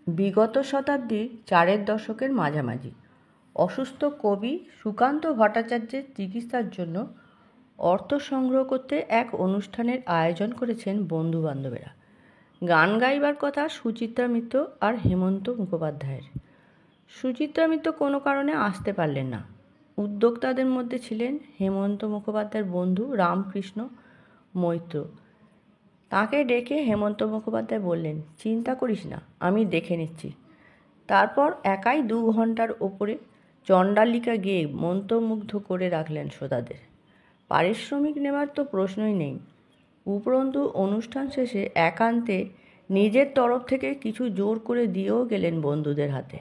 বিগত শতাব্দীর 4-এর দশকের মাঝামাঝি অসুস্থ কবি সুকান্ত ভট্টাচার্যের চিকিৎসার জন্য অর্থ সংগ্রহ করতে এক অনুষ্ঠানের আয়োজন করেছেন বন্ধুবান্ধবেরা। গান গাইবার কথা সুচিত্রা মিত্র আর হেমন্ত মুখোপাধ্যায়ের। সুচিত্রা মিত্র কোনো কারণে আসতে পারলেন না। উদ্যোক্তাদের মধ্যে ছিলেন হেমন্ত মুখোপাধ্যায়ের বন্ধু রামকৃষ্ণ মৈত্র। তাকে ডেকে হেমন্ত মুখোপাধ্যায় বললেন, চিন্তা করিস না, আমি দেখে নিচ্ছি। তারপর একাই 2 ঘন্টার ওপরে চণ্ডালিকা গেয়ে মন্ত্রমুগ্ধ করে রাখলেন শ্রোতাদের। পারিশ্রমিক নেওয়ার তো প্রশ্নই নেই। উপরন্তু অনুষ্ঠান শেষে একান্তে নিজের তরফ থেকে কিছু জোর করে দিয়েও গেলেন বন্ধুদের হাতে।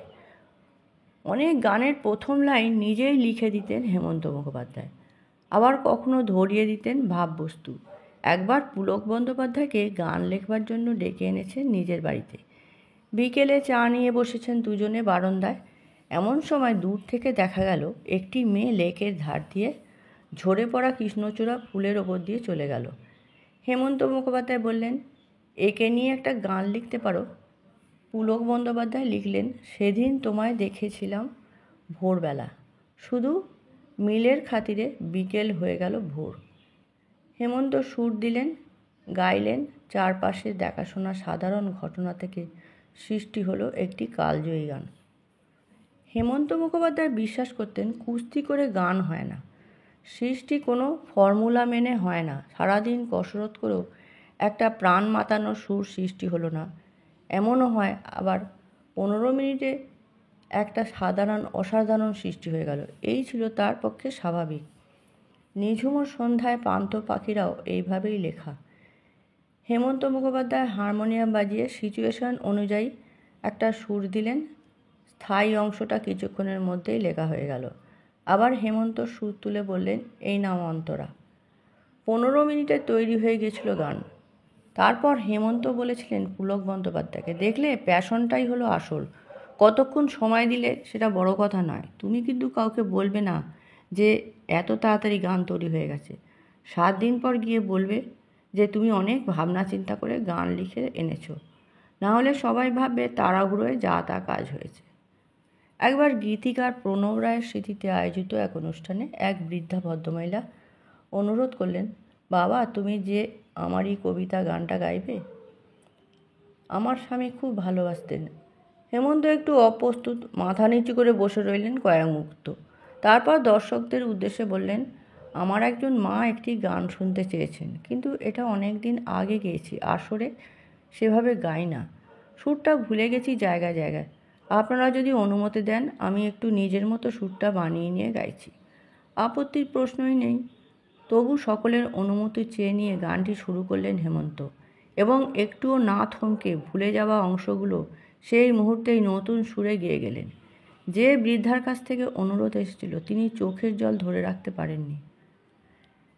অনেক গানের প্রথম লাইন নিজেই লিখে দিতেন হেমন্ত মুখোপাধ্যায়, আবার কখনো ধরিয়ে দিতেন ভাববস্তু। একবার পুলক বন্দ্যোপাধ্যায়কে গান লেখবার জন্য ডেকে এনেছেন নিজের বাড়িতে। বিকেলে চা নিয়ে বসেছেন দুজনে বারান্দায়। এমন সময় দূর থেকে দেখা গেল একটি মেয়ে লেকের ধার দিয়ে ঝরে পড়া কৃষ্ণচূড়া ফুলের ওপর দিয়ে চলে গেল। হেমন্ত মুখোপাধ্যায় বললেন, একে নিয়ে একটা গান লিখতে পারো? পুলক বন্দ্যোপাধ্যায় লিখলেন, সেদিন তোমায় দেখেছিলাম ভোরবেলা, শুধু মিলের খাতিরে বিকেল হয়ে গেল ভোর। হেমন্ত সুর দিলেন, গাইলেন। চারপাশে দেখাশোনা সাধারণ ঘটনা থেকে সৃষ্টি হলো একটি কালজয়ী গান। হেমন্ত মুখোপাধ্যায় বিশ্বাস করতেন, কুস্তি করে গান হয় না, সৃষ্টি কোনো ফর্মুলা মেনে হয় না। সারাদিন কসরত করেও একটা প্রাণ মাতানো সুর সৃষ্টি হলো না, এমনও হয়। আবার 15 মিনিটে একটা অসাধারণ সৃষ্টি হয়ে গেল। এই ছিল তার পক্ষে স্বাভাবিক। নিঝুম সন্ধ্যায় পান্থ পাখিরাও এইভাবেই লেখা। হেমন্ত মুখোপাধ্যায় হারমোনিয়াম বাজিয়ে সিচুয়েশন অনুযায়ী একটা সুর দিলেন। স্থায়ী অংশটা কিছুক্ষণের মধ্যেই লেখা হয়ে গেল। আবার হেমন্ত সুর তুলে বললেন, এই নাও অন্তরা। 15 মিনিটে তৈরি হয়ে গেছিল গান। তারপর হেমন্ত বলেছিলেন পুলক বন্দ্যোপাধ্যায়কে, দেখলে, প্যাশনটাই হলো আসল। কতক্ষণ সময় দিলে সেটা বড় কথা নয়। তুমি কিন্তু কাউকে বলবে না যে এত তাড়াতাড়ি গান তৈরি হয়ে গেছে। 7 দিন পর গিয়ে বলবে যে তুমি অনেক ভাবনা চিন্তা করে গান লিখে এনেছো। না হলে সবাই ভাববে তাড়াহুড়োয় যা তা কাজ হয়েছে। একবার গীতিকার প্রণব রায়ের স্মৃতিতে আয়োজিত এক অনুষ্ঠানে এক বৃদ্ধা ভদ্রমহিলা অনুরোধ করলেন, বাবা, তুমি যে আমারই কবিতা গানটা গাইবে? আমার স্বামী খুব ভালোবাসতেন। হেমন্ত একটু অপ্রস্তুত, মাথা নিচু করে বসে রইলেন কয়েক মুহূর্ত। তারপর দর্শকদের উদ্দেশ্যে বললেন, আমার একজন মা একটি গান শুনতে চেয়েছেন, কিন্তু এটা অনেক দিন আগে গেয়েছি, আসরে সেভাবে গাই না, সুরটা ভুলে গেছি জায়গায় জায়গায়। আপনারা যদি অনুমতি দেন, আমি একটু নিজের মতো সুরটা বানিয়ে নিয়ে গাইছি। আপত্তির প্রশ্নই নেই। তবু সকলের অনুমতি চেয়ে নিয়ে গানটি শুরু করলেন হেমন্ত, এবং একটুও না থমকে ভুলে যাওয়া অংশগুলো সেই মুহূর্তেই নতুন সুরে গেয়ে গেলেন। যে বৃদ্ধার কাছ থেকে অনুরোধ এসেছিল, তিনি চোখের জল ধরে রাখতে পারেননি।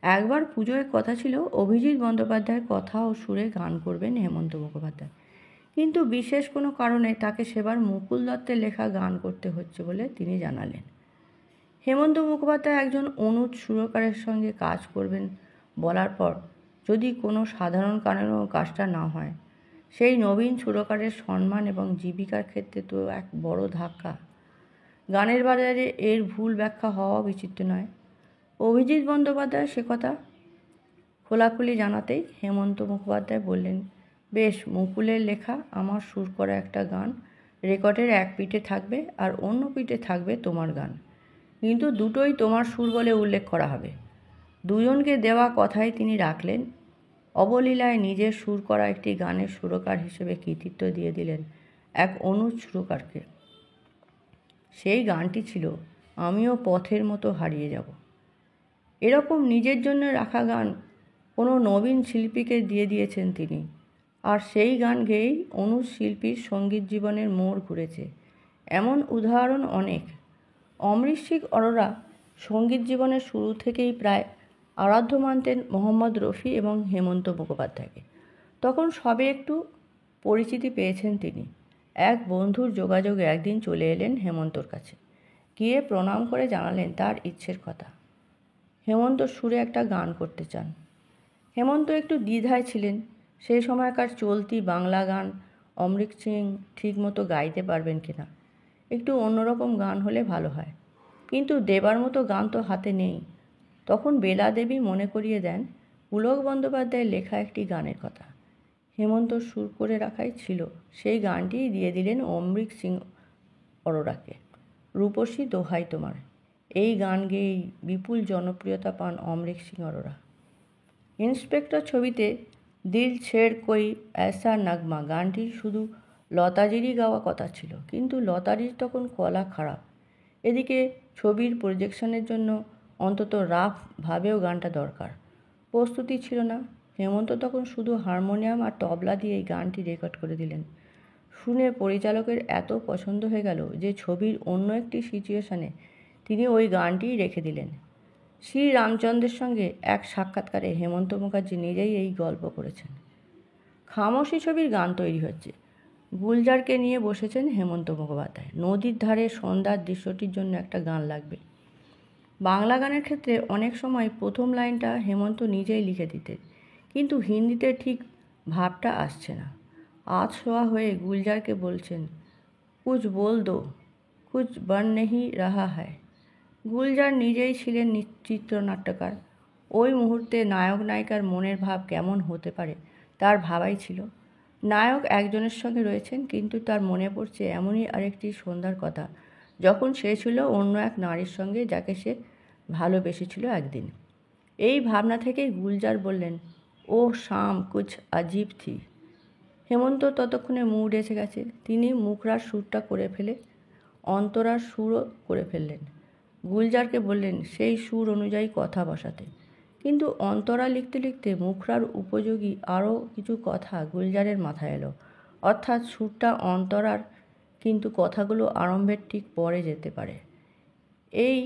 একবার পুজোয় কথা ছিল অভিজিৎ বন্দ্যোপাধ্যায়ের কথা ও সুরে গান করবেন হেমন্ত মুখোপাধ্যায়, কিন্তু বিশেষ কোনো কারণে তাকে সেবার মুকুল দত্তের লেখা গান করতে হচ্ছে বলে তিনি জানালেন। হেমন্ত মুখোপাধ্যায় একজন অনুজ সুরকারের সঙ্গে কাজ করবেন বলার পর যদি কোনো সাধারণ কারণেও কাজটা না হয়, সেই নবীন সুরকারের সম্মান এবং জীবিকার ক্ষেত্রে তো এক বড় ধাক্কা। গানের বাজারে এর ভুল ব্যাখ্যা হওয়া বিচিত্র নয়। অভিজিৎ বন্দ্যোপাধ্যায় সে কথা খোলাখুলি জানাতেই হেমন্ত মুখোপাধ্যায় বললেন, বেশ, মুকুলের লেখা আমার সুর করা একটা গান রেকর্ডের এক পিঠে থাকবে আর অন্য পিঠে থাকবে তোমার গান, কিন্তু দুটোই তোমার সুর বলে উল্লেখ করা হবে। দুজনকে দেওয়া কথাই তিনি রাখলেন। অবলীলায় নিজের সুর করা একটি গানের সুরকার হিসেবে কৃতিত্ব দিয়ে দিলেন এক অনুজ সুরকারকে। সেই গানটি ছিল আমিও পথের মতো হারিয়ে যাব। এরকম নিজের জন্য রাখা গান কোনো নবীন শিল্পীকে দিয়ে দিয়েছেন তিনি, আর সেই গান গেয়েই অনুজ শিল্পীর সঙ্গীত জীবনের মোড় ঘুরেছে। এমন উদাহরণ অনেক। অমৃত অরোরা সঙ্গীত জীবনের শুরু থেকেই প্রায় আরাধ্য মানতেন মোহাম্মদ রফি এবং হেমন্ত মুখোপাধ্যায়কে। তখন সবে একটু পরিচিতি পেয়েছেন তিনি। এক বন্ধুর যোগাযোগে একদিন চলে এলেন হেমন্তর কাছে, গিয়ে প্রণাম করে জানালেন তার ইচ্ছের কথা। হেমন্ত সুরে একটা গান করতে চান। হেমন্ত একটু দ্বিধায় ছিলেন। সেই সময়কার চলতি বাংলা গান অমৃত সিং ঠিক মতো গাইতে পারবেন কিনা। একটু অন্যরকম গান হলে ভালো হয়, কিন্তু দেবার মতো গান তো হাতে নেই। তখন বেলা দেবী মনে করিয়ে দেন পুলক বন্দ্যোপাধ্যায়ের লেখা একটি গানের কথা। হেমন্ত সুর করে রাখাই ছিল, সেই গানটিই দিয়ে দিলেন অমৃত সিং অরোরাকে। রূপসী দোহাই তোমার, এই গান গেয়েই বিপুল জনপ্রিয়তা পান অমৃত সিং অরোরা। ইন্সপেক্টর ছবিতে দিল ছেড় কই ऐसा নগমা গানটি শুধু লতাজিরই গাওয়া কথা ছিল, কিন্তু লতাজির তখন গলা খারাপ। এদিকে ছবির প্রজেকশনের জন্য অন্তত রাফ ভাবেও গানটা দরকার, প্রস্তুতি ছিল না। হেমন্ত তখন শুধু হারমোনিয়াম আর তবলা দিয়ে এই গানটি রেকর্ড করে দিলেন। শুনে পরিচালকের এত পছন্দ হয়ে গেল যে ছবির অন্য একটি সিচুয়েশনে তিনি ওই গানটিই রেখে দিলেন। শ্রী রামচন্দ্রের সঙ্গে এক সাক্ষাৎকারে হেমন্ত মুখার্জি নিজেই এই গল্প করেছেন। খামোশি ছবির গান তৈরি হচ্ছে। গুলজারকে নিয়ে বসেছেন হেমন্ত মুখোপাধ্যায়। নদীর ধারে সন্ধ্যার দৃশ্যটির জন্য একটা গান লাগবে। বাংলা গানের ক্ষেত্রে অনেক সময় প্রথম লাইনটা হেমন্ত নিজেই লিখে দিতেন, কিন্তু হিন্দিতে ঠিক ভাবটা আসছে না। আজ শোয়া হয়ে গুলজারকে বলছেন, কুছ বল দো, কুছ বন নেহি রাহা হ্যায়। গুলজার নিজেই ছিলেন চিত্রনাট্যকার। ওই মুহূর্তে নায়ক নায়িকার মনের ভাব কেমন হতে পারে তার ভাবাই ছিল। নায়ক একজনের সঙ্গে রয়েছেন, কিন্তু তার মনে পড়ছে এমনই আরেকটি সন্ধ্যার কথা, যখন সে ছিল অন্য এক নারীর সঙ্গে, যাকে সে ভালোবেসেছিল একদিন। এই ভাবনা থেকেই গুলজার বললেন, ও শাম কুছ আজীব থি। হেমন্ত ততক্ষণে মুড এসে গেছে। তিনি মুখরার সুরটা করে ফেলে অন্তরার সুরও করে ফেললেন। গুলজারকে বললেন সেই সুর অনুযায়ী কথা বসাতে, কিন্তু অন্তরা লিখতে লিখতে মুখরার উপযোগী আরও কিছু কথা গুলজারের মাথায় এলো। অর্থাৎ সুরটা অন্তরার, কিন্তু কথাগুলো আরম্ভের ঠিক পরে যেতে পারে। এই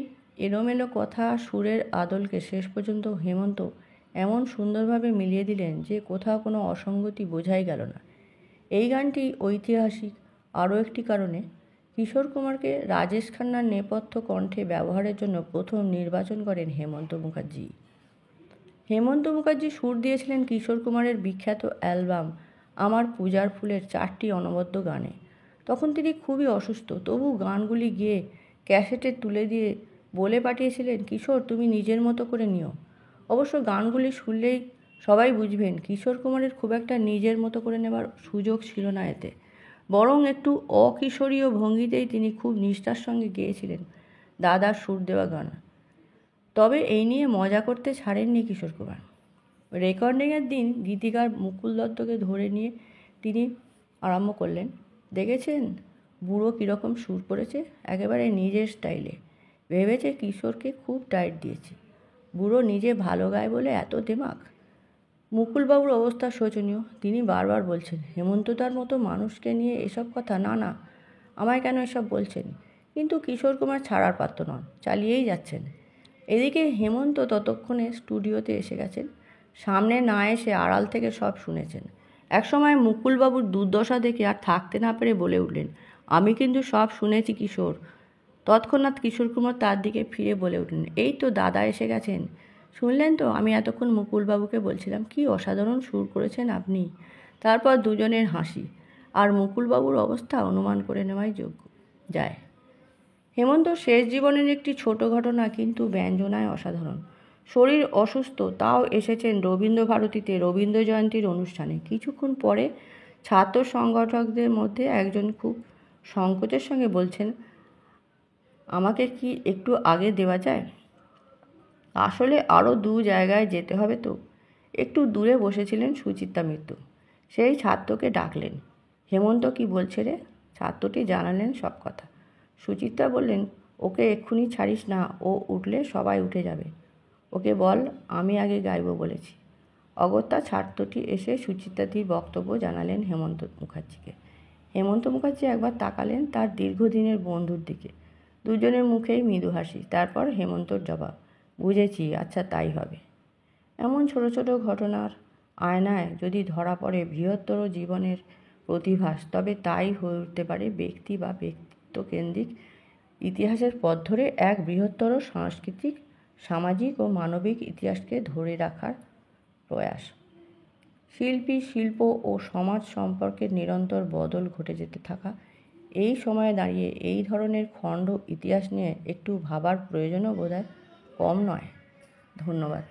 এলোমেলো কথা সুরের আদলকে শেষ পর্যন্ত হেমন্ত এমন সুন্দরভাবে মিলিয়ে দিলেন যে কোথাও কোনো অসঙ্গতি বোঝাই গেল না। এই গানটি ঐতিহাসিক আরও একটি কারণে। কিশোর কুমারকে রাজেশ খান্নার নেপথ্য কণ্ঠে ব্যবহারের জন্য প্রথম নির্বাচন করেন হেমন্ত মুখার্জি। হেমন্ত মুখার্জি সুর দিয়েছিলেন কিশোর কুমারের বিখ্যাত অ্যালবাম আমার পূজার ফুলের 4টি অনবদ্য গানে। তখন তিনি খুবই অসুস্থ, তবু গানগুলি গেয়ে ক্যাসেটে তুলে দিয়ে বলে পাঠিয়েছিলেন, কিশোর তুমি নিজের মতো করে নিও। অবশ্য গানগুলি শুনলেই সবাই বুঝবেন কিশোর কুমারের খুব একটা নিজের মতো করে নেবার সুযোগ ছিল না এতে, বরং একটু অকিশোরীয় ভঙ্গিতেই তিনি খুব নিষ্ঠার সঙ্গে গেয়েছিলেন দাদার সুর দেওয়া গান। তবে এই নিয়ে মজা করতে ছাড়েননি কিশোর কুমার। রেকর্ডিংয়ের দিন গীতিকার মুকুল দত্তকে ধরে নিয়ে তিনি আরম্ভ করলেন, দেখেছেন বুড়ো কীরকম সুর করেছে, একেবারে নিজের স্টাইলে। ভেবেছে কিশোরকে খুব টাইট দিয়েছে, বুড়ো নিজে ভালো গায় বলে এত দেমাক। মুকুলবাবুর অবস্থা শোচনীয়। তিনি বারবার বলছেন, হেমন্ত তার মতো মানুষকে নিয়ে এসব কথা, না না আমায় কেন এসব বলছেন, কিন্তু কিশোর কুমার ছাড়ার পাত্র নন, চালিয়েই যাচ্ছেন। এদিকে হেমন্ত ততক্ষণে স্টুডিওতে এসে গেছেন। সামনে না এসে আড়াল থেকে সব শুনেছেন। একসময় মুকুলবাবুর দুর্দশা দেখে আর থাকতে না পেরে বলে উঠলেন, আমি কিন্তু সব শুনেছি কিশোর। তৎক্ষণাৎ কিশোর কুমার তার দিকে ফিরে বলে উঠলেন, এই তো দাদা এসে গেছেন, শুনলেন তো? আমি এতক্ষণ মুকুলবাবুকে বলছিলাম কি অসাধারণ সুর করেছেন আপনি। তারপর দুজনের হাসি, আর মুকুলবাবুর অবস্থা অনুমান করে নেওয়াই যোগ্য যায়। হেমন্ত শেষ জীবনের একটি ছোট ঘটনা, কিন্তু ব্যঞ্জনায় অসাধারণ। শরীর অসুস্থ, তাও এসেছেন রবীন্দ্রভারতীতে রবীন্দ্র জয়ন্তীর অনুষ্ঠানে। কিছুক্ষণ পরে ছাত্র সংগঠকদের মধ্যে একজন খুব সংকোচের সঙ্গে বলছেন, আমাকে কি একটু আগে দেওয়া যায়? আসলে আরও 2 জায়গায় যেতে হবে তো। একটু দূরে বসেছিলেন সুচিত্রা মিত্র। সেই ছাত্রকে ডাকলেন, হেমন্ত কি বলছে রে? ছাত্রটি জানালেন সব কথা। সুচিত্রা বললেন, ওকে এক্ষুনি ছাড়িস না, ও উঠলে সবাই উঠে যাবে। ওকে বল আমি আগে গাইব বলেছি। অগত্যা ছাত্রটি এসে সুচিত্রাদির বক্তব্য জানালেন হেমন্ত মুখার্জিকে। হেমন্ত মুখার্জি একবার তাকালেন তার দীর্ঘদিনের বন্ধুর দিকে। দুজনের মুখেই মৃদু হাসি। তারপর হেমন্তর জবাব, বুঝেছি, আচ্ছা তাই হবে। এমন ছোট ছোট ঘটনার আয়নায় যদি ধরা পড়ে বৃহত্তর জীবনের প্রতিভাস, তবে তাই হয়ে উঠতে পারে ব্যক্তি বা ব্যক্তিত্বকেন্দ্রিক ইতিহাসের পথ ধরে এক বৃহত্তর সাংস্কৃতিক, সামাজিক ও মানবিক ইতিহাসকে ধরে রাখার প্রয়াস। শিল্পী, শিল্প ও সমাজ সম্পর্কে নিরন্তর বদল ঘটে যেতে থাকা এই সময়ে দাঁড়িয়ে এই ধরনের খণ্ড ইতিহাস নিয়ে একটু ভাবার প্রয়োজনও বোধহয় কম নয়। ধন্যবাদ।